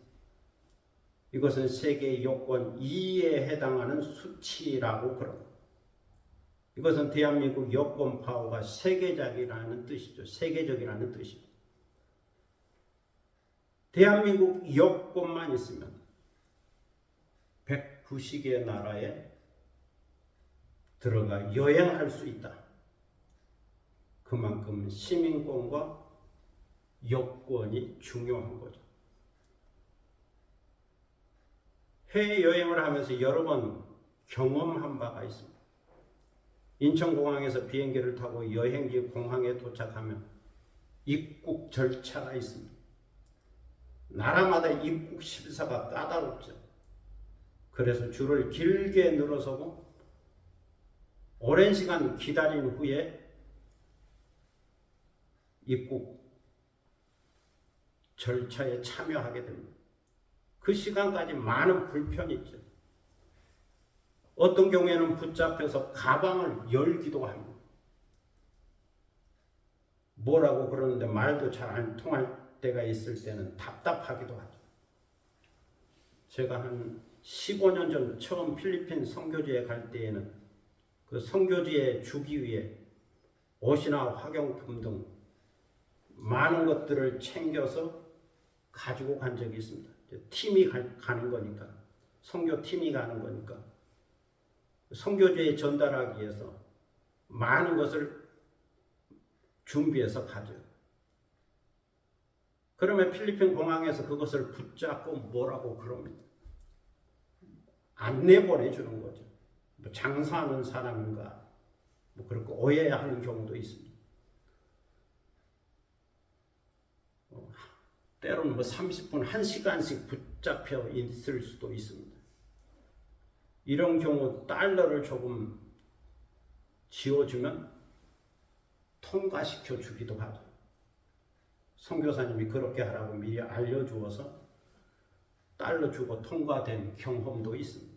이것은 세계 여권 2위에 해당하는 수치라고 그럽니다. 이것은 대한민국 여권 파워가 세계적이라는 뜻이죠. 세계적이라는 뜻이죠. 대한민국 여권만 있으면 190개 나라에 들어가 여행할 수 있다. 그만큼 시민권과 여권이 중요한 거죠. 해외여행을 하면서 여러 번 경험한 바가 있습니다. 인천공항에서 비행기를 타고 여행지 공항에 도착하면 입국 절차가 있습니다. 나라마다 입국 심사가 까다롭죠. 그래서 줄을 길게 늘어서고 오랜 시간 기다린 후에 입국 절차에 참여하게 됩니다. 그 시간까지 많은 불편이 있죠. 어떤 경우에는 붙잡혀서 가방을 열기도 합니다. 뭐라고 그러는데 말도 잘 안 통할 때가 있을 때는 답답하기도 하죠. 제가 한 15년 전 처음 필리핀 선교지에 갈 때에는 그 선교지에 주기 위해 옷이나 화경품 등 많은 것들을 챙겨서 가지고 간 적이 있습니다. 팀이 가는 거니까, 선교팀이 가는 거니까 선교지에 전달하기 위해서 많은 것을 준비해서 가죠. 그러면 필리핀 공항에서 그것을 붙잡고 뭐라고 그럽니다. 안 내보내주는 거죠. 뭐 장사하는 사람인가 뭐 그렇게 오해하는 경우도 있습니다. 때로는 뭐 30분, 1시간씩 붙잡혀 있을 수도 있습니다. 이런 경우 달러를 조금 지어주면 통과시켜 주기도 하죠. 선교사님이 그렇게 하라고 미리 알려주어서 달러 주고 통과된 경험도 있습니다.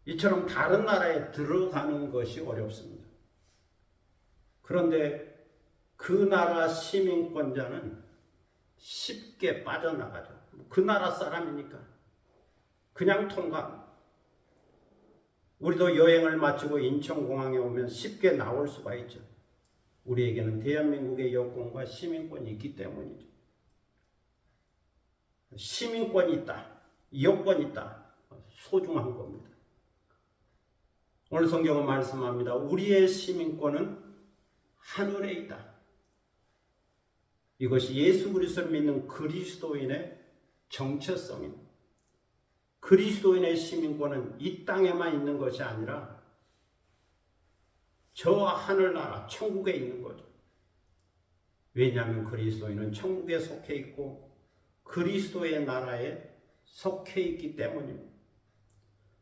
이처럼 다른 나라에 들어가는 것이 어렵습니다. 그런데 그 나라 시민권자는 쉽게 빠져나가죠. 그 나라 사람이니까 그냥 통과합니다. 우리도 여행을 마치고 인천공항에 오면 쉽게 나올 수가 있죠. 우리에게는 대한민국의 여권과 시민권이 있기 때문이죠. 시민권이 있다, 여권이 있다, 소중한 겁니다. 오늘 성경은 말씀합니다. 우리의 시민권은 하늘에 있다. 이것이 예수 그리스도를 믿는 그리스도인의 정체성입니다. 그리스도인의 시민권은 이 땅에만 있는 것이 아니라 저 하늘나라 천국에 있는 거죠. 왜냐하면 그리스도인은 천국에 속해 있고 그리스도의 나라에 속해 있기 때문입니다.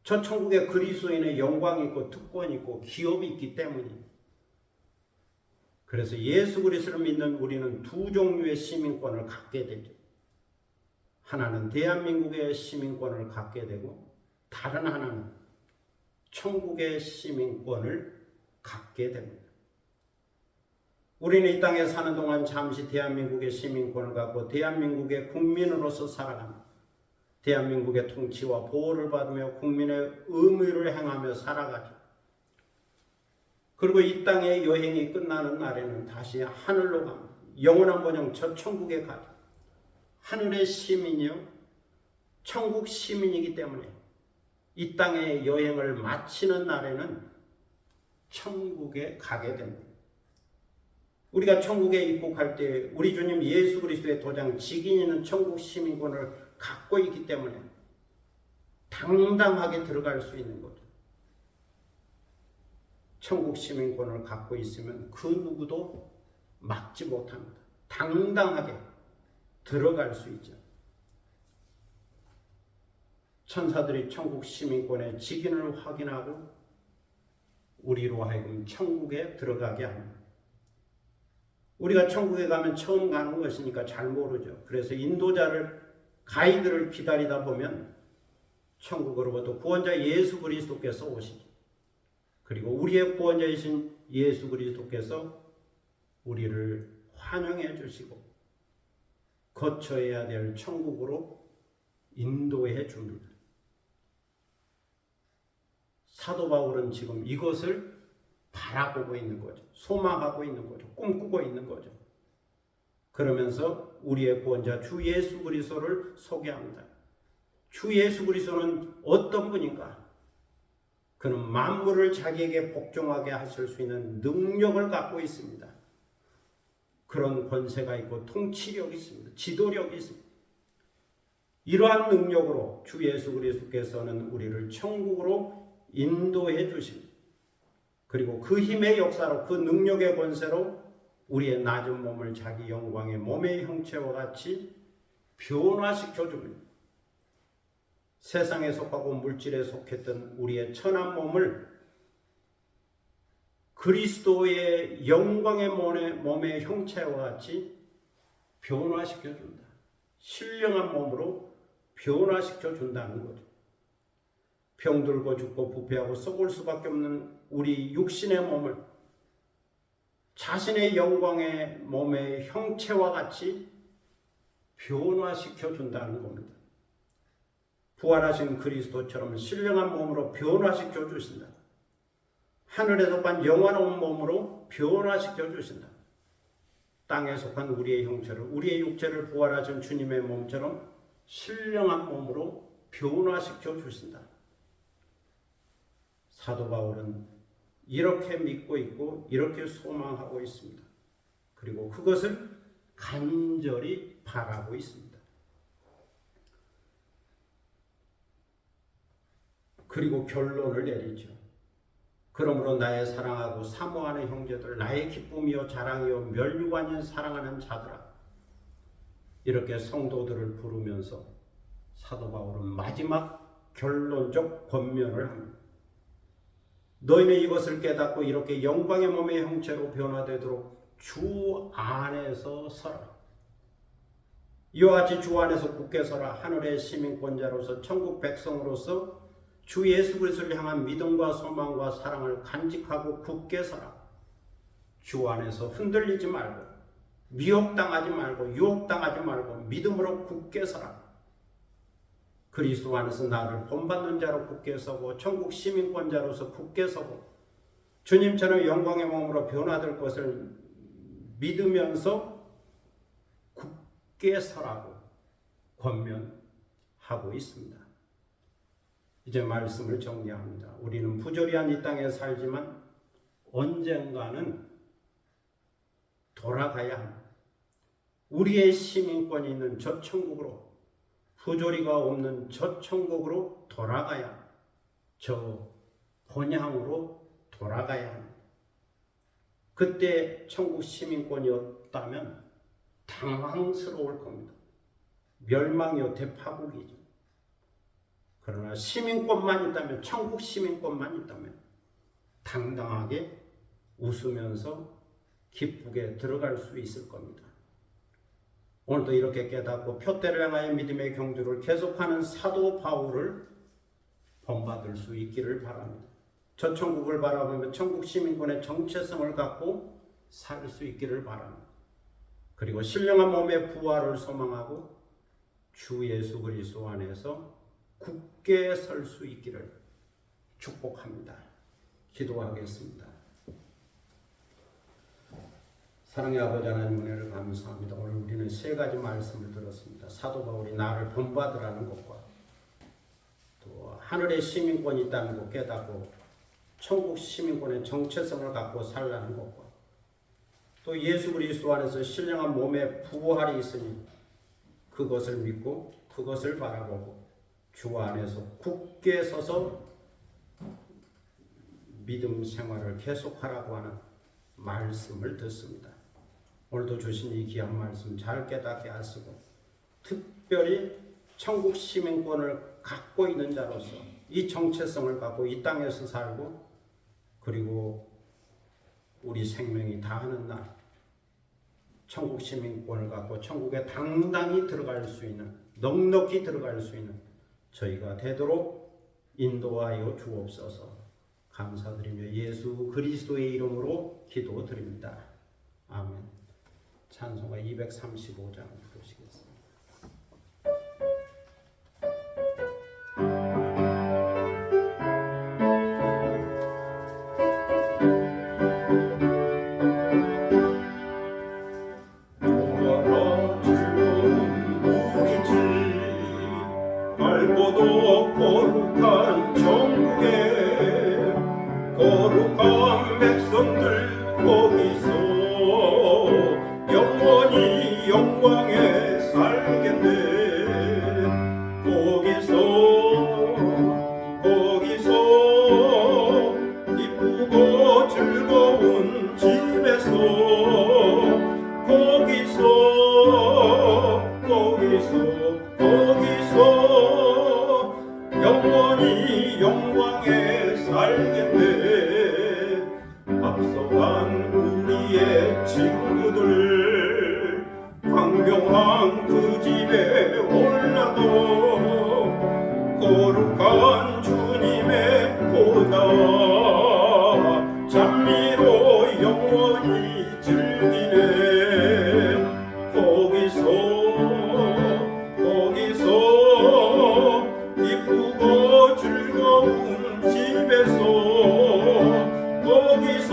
저 천국에 그리스도인의 영광이 있고 특권이 있고 기업이 있기 때문입니다. 그래서 예수 그리스도를 믿는 우리는 두 종류의 시민권을 갖게 되죠. 하나는 대한민국의 시민권을 갖게 되고 다른 하나는 천국의 시민권을 갖게 됩니다. 우리는 이 땅에 사는 동안 잠시 대한민국의 시민권을 갖고 대한민국의 국민으로서 살아갑니다. 대한민국의 통치와 보호를 받으며 국민의 의무를 행하며 살아가죠. 그리고 이 땅의 여행이 끝나는 날에는 다시 하늘로 갑니다. 영원한 번영 저 천국에 가죠. 하늘의 시민이요 천국 시민이기 때문에 이 땅의 여행을 마치는 날에는 천국에 가게 됩니다. 우리가 천국에 입국할 때 우리 주님 예수 그리스도의 도장 직인이는 천국 시민권을 갖고 있기 때문에 당당하게 들어갈 수 있는 거죠. 천국 시민권을 갖고 있으면 그 누구도 막지 못합니다. 당당하게 들어갈 수 있죠. 천사들이 천국 시민권의 직인을 확인하고 우리로 하여금 천국에 들어가게 합니다. 우리가 천국에 가면 처음 가는 것이니까 잘 모르죠. 그래서 인도자를 가이드를 기다리다 보면 천국으로부터 구원자 예수 그리스도께서 오시죠. 그리고 우리의 구원자이신 예수 그리스도께서 우리를 환영해 주시고 거쳐야 될 천국으로 인도해 줍니다. 사도 바울은 지금 이것을 바라보고 있는 거죠. 소망하고 있는 거죠. 꿈꾸고 있는 거죠. 그러면서 우리의 구원자 주 예수 그리스도를 소개합니다. 주 예수 그리스도는 어떤 분인가? 그는 만물을 자기에게 복종하게 하실 수 있는 능력을 갖고 있습니다. 그런 권세가 있고 통치력이 있습니다. 지도력이 있습니다. 이러한 능력으로 주 예수 그리스도께서는 우리를 천국으로 인도해 주십니다. 그리고 그 힘의 역사로, 그 능력의 권세로 우리의 낮은 몸을 자기 영광의 몸의 형체와 같이 변화시켜 줍니다. 세상에 속하고 물질에 속했던 우리의 천한 몸을 그리스도의 영광의 몸의 형체와 같이 변화시켜 준다. 신령한 몸으로 변화시켜 준다는 거죠. 병들고 죽고 부패하고 썩을 수밖에 없는 우리 육신의 몸을 자신의 영광의 몸의 형체와 같이 변화시켜 준다는 겁니다. 부활하신 그리스도처럼 신령한 몸으로 변화시켜 주신다. 하늘에 속한 영원한 몸으로 변화시켜 주신다. 땅에 속한 우리의 형체를, 우리의 육체를 부활하신 주님의 몸처럼 신령한 몸으로 변화시켜 주신다. 사도 바울은 이렇게 믿고 있고 이렇게 소망하고 있습니다. 그리고 그것을 간절히 바라고 있습니다. 그리고 결론을 내리죠. 그러므로 나의 사랑하고 사모하는 형제들, 나의 기쁨이요 자랑이요 멸류관인 사랑하는 자들아, 이렇게 성도들을 부르면서 사도 바울은 마지막 결론적 권면을 합니다. 너희는 이것을 깨닫고 이렇게 영광의 몸의 형체로 변화되도록 주 안에서 서라. 이와 같이 주 안에서 굳게 서라. 하늘의 시민권자로서 천국 백성으로서 주 예수 그리스도를 향한 믿음과 소망과 사랑을 간직하고 굳게 서라. 주 안에서 흔들리지 말고, 미혹당하지 말고, 유혹당하지 말고 믿음으로 굳게 서라. 그리스도 안에서 나를 본받는 자로 굳게 서고 천국 시민권자로서 굳게 서고 주님처럼 영광의 몸으로 변화될 것을 믿으면서 굳게 서라고 권면하고 있습니다. 이제 말씀을 정리합니다. 우리는 부조리한 이 땅에 살지만 언젠가는 돌아가야 합니다. 우리의 시민권이 있는 저 천국으로, 부조리가 없는 저 천국으로 돌아가야, 저 본향으로 돌아가야 합니다. 그때 천국 시민권이었다면 당황스러울 겁니다. 멸망이요 대파국이죠. 그러나 시민권만 있다면, 천국 시민권만 있다면 당당하게 웃으면서 기쁘게 들어갈 수 있을 겁니다. 오늘도 이렇게 깨닫고 표대를 향하여 믿음의 경주를 계속하는 사도 바울을 본받을 수 있기를 바랍니다. 저 천국을 바라보며 천국 시민권의 정체성을 갖고 살 수 있기를 바랍니다. 그리고 신령한 몸의 부활을 소망하고 주 예수 그리스도 안에서 굳게 설 수 있기를 축복합니다. 기도하겠습니다. 사랑의 아버지 하나님, 은혜를 감사합니다. 오늘 우리는 세 가지 말씀을 들었습니다. 사도 바울이 나를 본받으라는 것과 또 하늘의 시민권이 있다는 것 깨닫고 천국 시민권의 정체성을 갖고 살라는 것과 또 예수 그리스도 안에서 신령한 몸의 부활이 있으니 그것을 믿고 그것을 바라보고 주 안에서 굳게 서서 믿음 생활을 계속하라고 하는 말씀을 듣습니다. 오늘도 주신 이 귀한 말씀 잘 깨닫게 하시고 특별히 천국 시민권을 갖고 있는 자로서 이 정체성을 갖고 이 땅에서 살고 그리고 우리 생명이 다하는 날 천국 시민권을 갖고 천국에 당당히 들어갈 수 있는, 넉넉히 들어갈 수 있는 저희가 되도록 인도하여 주옵소서. 감사드리며 예수 그리스도의 이름으로 기도드립니다. 아멘. 찬송가 235장 부르시겠습니다. 거룩한 백성들 거기서 영원히 영광에 살겠네. 거기서 기쁘고 즐거운 집에서 거기서 영원히 영광에 살겠네. 앞서간 우리의 친구들 광명한 그 집에 올라도 거룩한 주님의 보좌 찬미로 영원히 즐기네. 거기서 기쁘고 즐거운 집에서 거기서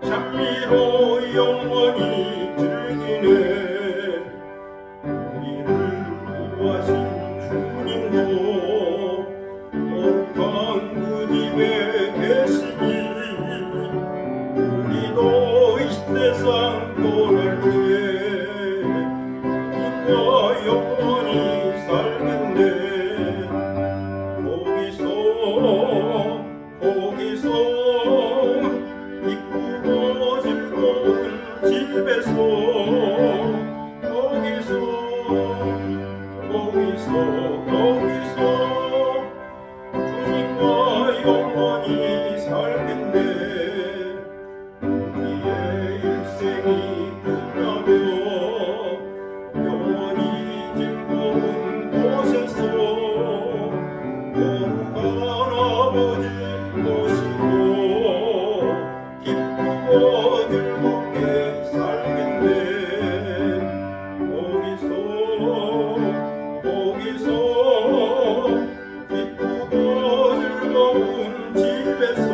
찬미로 영원히 즐기네. 우리를 구하신 주님도 거룩한 그 집에 계시니 우리도 이 세상 떠날 때 주님과 영원히 살겠네. 거기서 기쁘고 즐거운 집에서 거기서 주님과 영원히 살겠네. 우리의 일생이 끝나며 영원히 즐거운 곳에서 거룩한 아버지 모시고 기쁘고 즐겁게 살겠네. 거기서 기쁘고 즐거운 집에서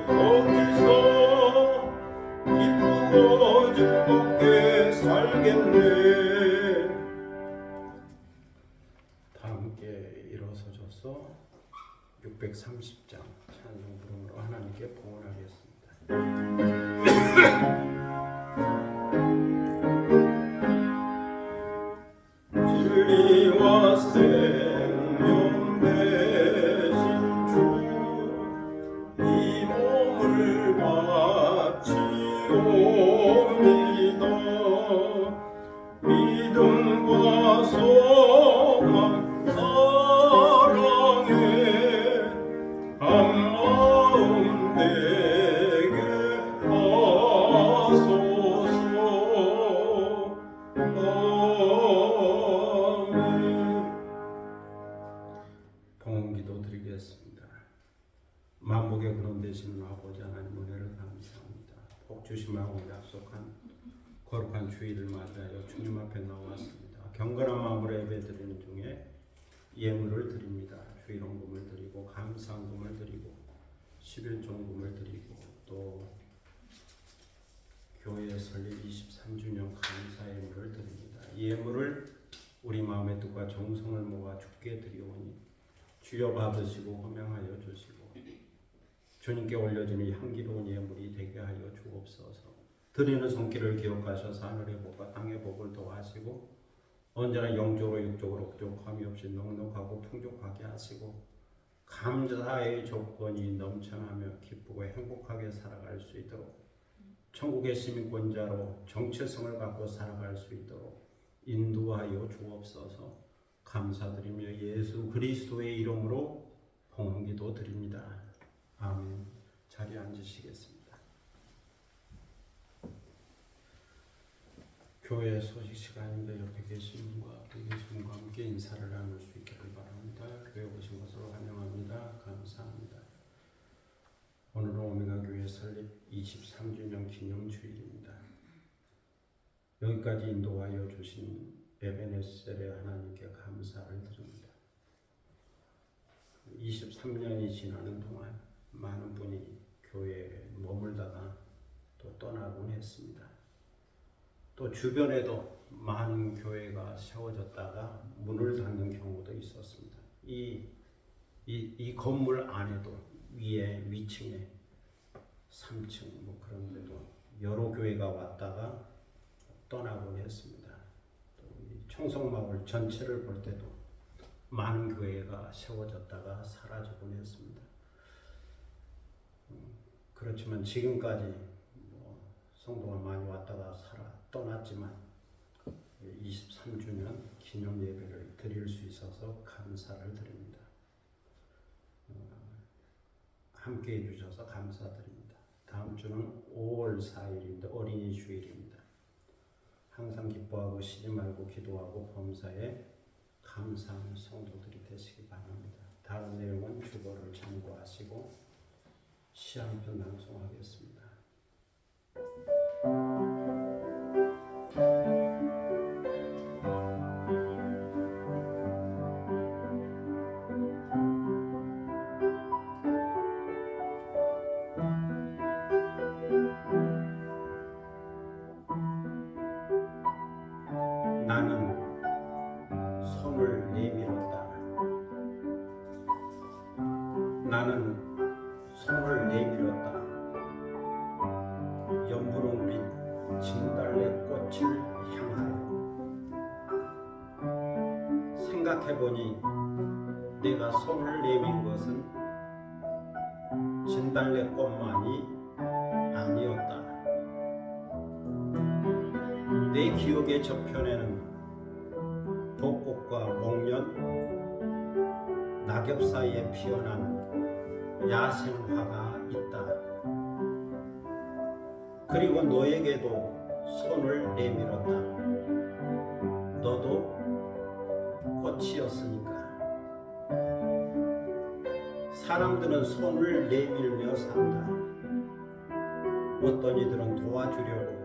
거기서 기쁘고 즐겁게 살겠네. 다 함께 일어서셔서 630장 찬송 부름으로 하나님께 봉헌하겠습니다. 진리와 생명 되신 주 이 몸을 바치옵니다. 믿음과 소망 사랑에 한마음 되게 하소서. 봉헌기도 드리겠습니다. 만복의 근원 되시는 아버지 하나님 은혜를 감사합니다. 복 주심하고 약속한 거룩한 주일을 맞이하여 주님 앞에 나왔습니다. 경건한 마음으로 예배드리는 중에 예물을 드립니다. 주일헌금을 드리고 감사헌금을 드리고 11종금을 드리고 또 교회 설립 23주년 감사 예물을 드립니다. 이 예물을 우리 마음의 뜻과 정성을 모아 주께 드리오니 주여 받으시고 허명하여 주시고 주님께 올려지는 향기로운 예물이 되게 하여 주옵소서. 드리는 손길을 기억하셔서 하늘의 복과 땅의 복을 더하시고 언제나 영적으로 육적으로 부족함이 없이 넉넉하고 풍족하게 하시고 감사의 조건이 넘쳐나며 기쁘고 행복하게 살아갈 수 있도록 천국의 시민권자로 정체성을 갖고 살아갈 수 있도록 인도하여 주옵소서. 감사드리며 예수 그리스도의 이름으로 봉헌기도 드립니다. 아멘. 자리에 앉으시겠습니다. 교회 소식 시간인데 옆에 계신 분과 앞에 계신 분과 함께 인사를 나눌 수 있기를 바랍니다. 교회 오신 것으로 환영합니다. 감사합니다. 오늘은 오메가 교회 설립 23주년 기념주일입니다. 여기까지 인도하여 주신 에베네셀의 하나님께 감사를 드립니다. 23년이 지나는 동안 많은 분이 교회에 머물다가 또 떠나곤 했습니다. 또 주변에도 많은 교회가 세워졌다가 문을 닫는 경우도 있었습니다. 이 건물 안에도 위에 위층에 3층 뭐 그런 데도 여러 교회가 왔다가 떠나곤 했습니다. 또 이 청송마을 전체를 볼 때도 많은 교회가 세워졌다가 사라지곤 했습니다. 그렇지만 지금까지 성도가 많이 왔다가 떠났지만 23주년 기념 예배를 드릴 수 있어서 감사를 드립니다. 함께 해주셔서 감사드립니다. 다음 주는 5월 4일인데 어린이 주일입니다. 항상 기뻐하고 쉬지 말고 기도하고 범사에 감사하는 성도들이 되시기 바랍니다. 다른 내용은 주보를 참고하시고 시 한 편 낭송하겠습니다. 나는 손을 내밀었다. 나는 손을 내밀었다. 연분홍빛 진달래 꽃을 향하여. 생각해보니 내가 손을 내민 것은 진달래 꽃만이 아니었다. 내 기억의 저편에는 벚꽃과 목련, 낙엽 사이에 피어난 야생화가 있다. 그리고 너에게도 손을 내밀었다. 너도 꽃이었으니까. 사람들은 손을 내밀며 산다. 어떤 이들은 도와주려고,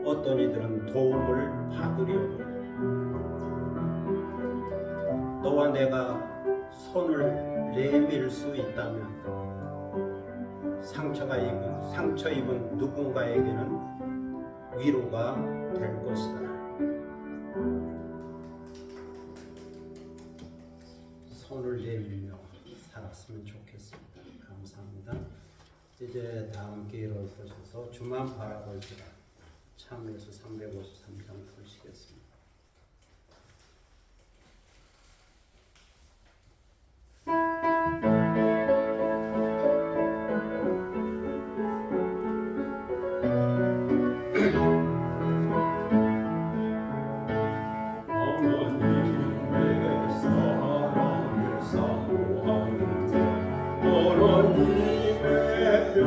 어떤 이들은 도움을 받으려고. 너와 내가 손을 내밀 수 있다면 상처 입은 누군가에게는 위로가 될 것이다. 손을 내밀며 살았으면 좋겠습니다. 감사합니다. 이제 다 함께 일어서셔서 주만 바라볼지라 참여해서 353장 푸시겠습니다.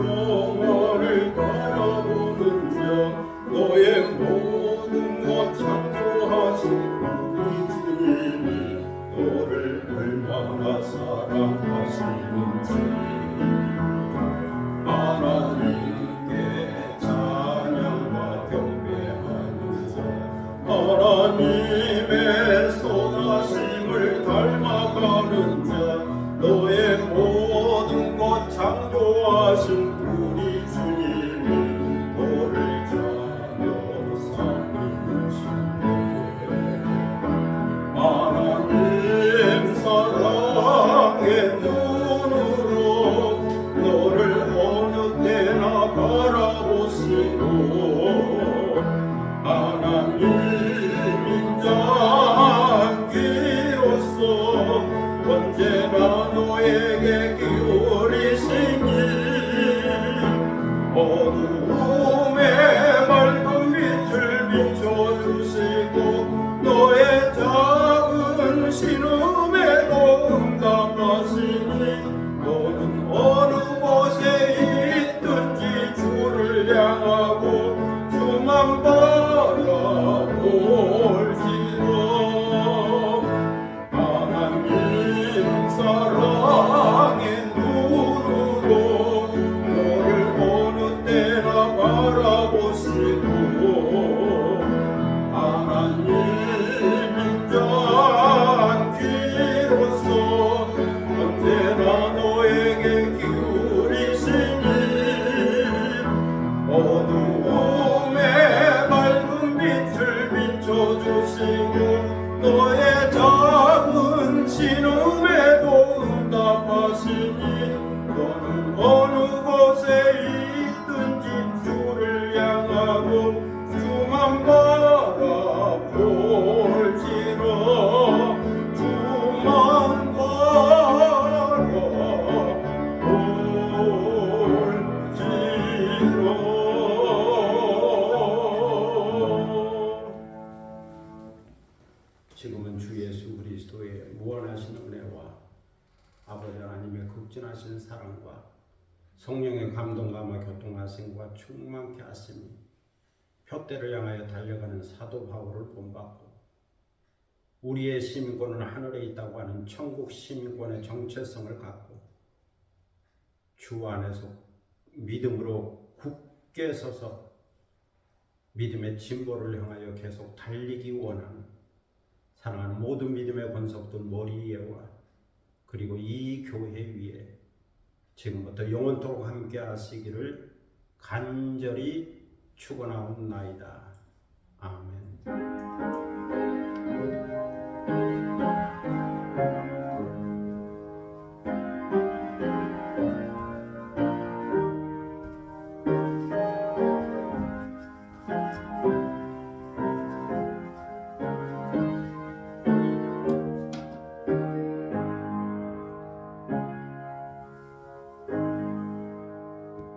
영원을 바라보는 자 너의 모든 것 창조하신 우리 주님이 너를 얼마나 사랑하시는지 하나님께 찬양과 경배하는 자 하나님의 선하심을 닮아가는 자 너의 모든 것 창조하신 우리 주님이 너를 자녀 삼으시네. 하나님 사랑의 눈으로 너를 어느 때나 바라보시고 하나님 인자기로서 언제나 너에게 기울이시니 어두움에 맑은 빛을 비춰주시고 너의 작은 신음에도 응답하시니 너는 어느 곳에 있든지 주를 향하고 주만 바라볼지도 하나님 사랑의 눈으로 너를 어느 때나 바라보시고 하나님 인자한 귀로서 언제나 너에게 기울이시니 어두움에 하시고 너의 작은 신음에도 응답하시니 너는 어느 곳에 있든지 주를 향하고 주만 바라볼지라 주만 지금은 주 예수 그리스도의 무한하신 은혜와 아버지 하나님의 극진하신 사랑과 성령의 감동감화 교통하심과 충만케 하심이 표대를 향하여 달려가는 사도 바울을 본받고 우리의 시민권은 하늘에 있다고 하는 천국 시민권의 정체성을 갖고 주 안에서 믿음으로 굳게 서서 믿음의 진보를 향하여 계속 달리기 원하는 사랑하는 모든 믿음의 권속들 머리 위에와 그리고 이 교회 위에 지금부터 영원토록 함께 하시기를 간절히 축원하옵나이다. 아멘.